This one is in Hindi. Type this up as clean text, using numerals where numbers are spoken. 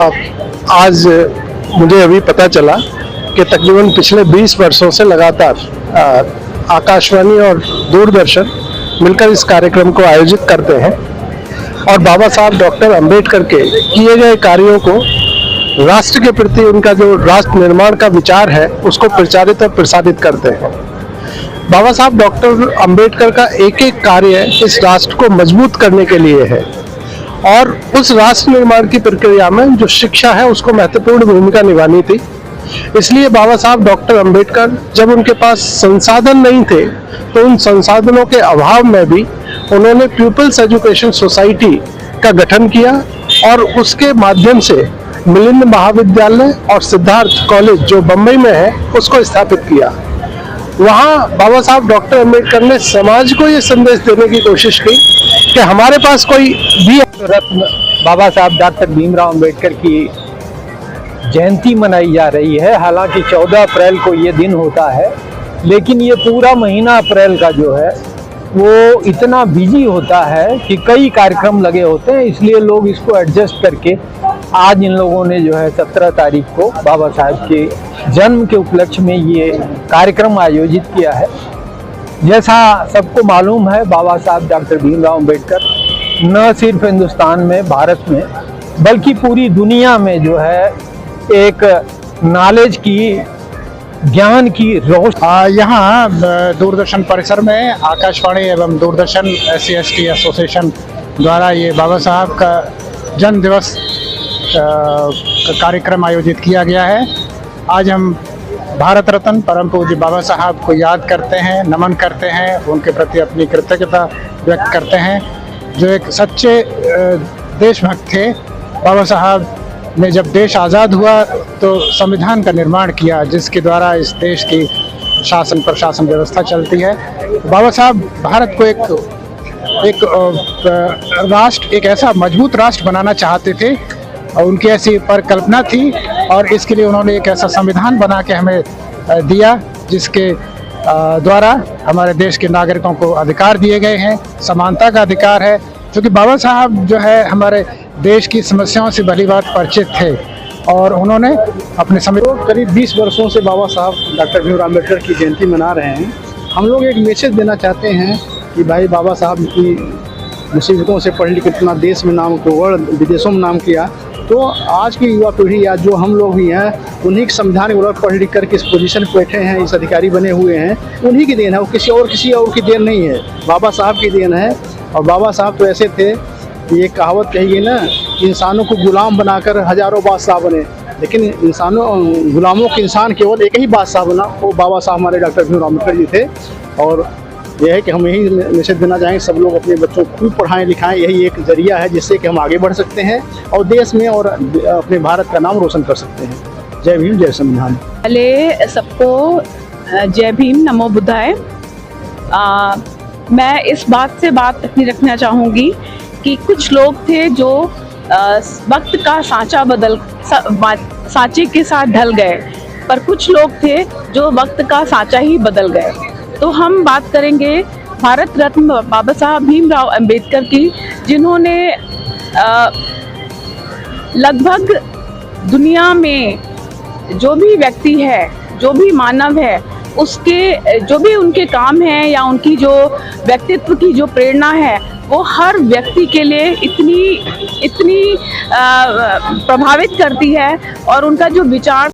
आज मुझे अभी पता चला कि तकरीबन पिछले 20 वर्षों से लगातार आकाशवाणी और दूरदर्शन मिलकर इस कार्यक्रम को आयोजित करते हैं और बाबा साहब डॉक्टर अंबेडकर के किए गए कार्यों को राष्ट्र के प्रति उनका जो राष्ट्र निर्माण का विचार है उसको प्रचारित और प्रसारित करते हैं। बाबा साहब डॉक्टर अंबेडकर का एक एक कार्य इस राष्ट्र को मजबूत करने के लिए है और उस राष्ट्र निर्माण की प्रक्रिया में जो शिक्षा है उसको महत्वपूर्ण भूमिका निभानी थी। इसलिए बाबा साहब डॉक्टर अंबेडकर जब उनके पास संसाधन नहीं थे तो उन संसाधनों के अभाव में भी उन्होंने पीपल्स एजुकेशन सोसाइटी का गठन किया और उसके माध्यम से मिलिंद महाविद्यालय और सिद्धार्थ कॉलेज जो बम्बई में है उसको स्थापित किया। वहाँ बाबा साहब डॉक्टर अंबेडकर ने समाज को ये संदेश देने की कोशिश की कि हमारे पास कोई भी रत्न बाबा साहब डॉक्टर भीमराव अंबेडकर की जयंती मनाई जा रही है। हालांकि 14 अप्रैल को ये दिन होता है, लेकिन ये पूरा महीना अप्रैल का जो है वो इतना बिजी होता है कि कई कार्यक्रम लगे होते हैं, इसलिए लोग इसको एडजस्ट करके आज इन लोगों ने जो है 17 तारीख को बाबा साहब के जन्म के उपलक्ष्य में ये कार्यक्रम आयोजित किया है। जैसा सबको मालूम है, बाबा साहब डॉक्टर भीमराव अंबेडकर न सिर्फ हिंदुस्तान में, भारत में, बल्कि पूरी दुनिया में जो है एक नॉलेज की, ज्ञान की रोशनी। यहाँ दूरदर्शन परिसर में आकाशवाणी एवं दूरदर्शन SC/ST एसोसिएशन द्वारा ये बाबा साहब का जन्म दिवस कार्यक्रम आयोजित किया गया है। आज हम भारत रत्न परम पूज्य बाबा साहब को याद करते हैं, नमन करते हैं, उनके प्रति अपनी कृतज्ञता व्यक्त करते हैं, जो एक सच्चे देशभक्त थे। बाबा साहब ने जब देश आज़ाद हुआ तो संविधान का निर्माण किया, जिसके द्वारा इस देश की शासन प्रशासन व्यवस्था चलती है। बाबा साहब भारत को एक राष्ट्र, एक ऐसा मजबूत राष्ट्र बनाना चाहते थे और उनकी ऐसी परिकल्पना थी और इसके लिए उन्होंने एक ऐसा संविधान बना के हमें दिया जिसके द्वारा हमारे देश के नागरिकों को अधिकार दिए गए हैं, समानता का अधिकार है। क्योंकि बाबा साहब जो है हमारे देश की समस्याओं से भली बात परिचित थे और उन्होंने अपने समय करीब 20 वर्षों से बाबा साहब डॉक्टर भीमराव अम्बेडकर की जयंती मना रहे हैं। हम लोग एक मैसेज देना चाहते हैं कि भाई बाबा साहब की मुसीबतों से पढ़ लिख इतना देश में नाम को, वर्ल्ड विदेशों में नाम किया, तो आज की युवा पीढ़ी या जो हम लोग भी हैं उन्हीं के संविधान के पढ़ लिख कर किस पोजीशन पर बैठे हैं, इस अधिकारी बने हुए हैं, उन्हीं की देन है, वो किसी और की देन नहीं है, बाबा साहब की देन है। और बाबा साहब तो ऐसे थे, ये कहावत कही गई ना, इंसानों को गुलाम बनाकर हजारों बादशाह बने, लेकिन गुलामों के इंसान केवल एक ही बादशाह बना, वो बाबा साहब हमारे डॉक्टर भीमराव अम्बेडकर जी थे। और यह है कि हम यही मैसेज देना चाहेंगे, सब लोग अपने बच्चों को खूब पढ़ाएं लिखाएं, यही एक जरिया है जिससे कि हम आगे बढ़ सकते हैं और देश में और अपने भारत का नाम रोशन कर सकते हैं। जय भीम, जय संविधान। पहले सबको जय भीम, नमो बुद्धाय। मैं इस बात से बात अपनी रखना चाहूँगी कि कुछ लोग थे जो वक्त का सांचे के साथ ढल गए, पर कुछ लोग थे जो वक्त का सांचा ही बदल गए। तो हम बात करेंगे भारत रत्न बाबा साहब भीमराव अंबेडकर की, जिन्होंने लगभग दुनिया में जो भी व्यक्ति है, जो भी मानव है, उसके जो भी उनके काम हैं या उनकी जो व्यक्तित्व की जो प्रेरणा है, वो हर व्यक्ति के लिए इतनी प्रभावित करती है और उनका जो विचार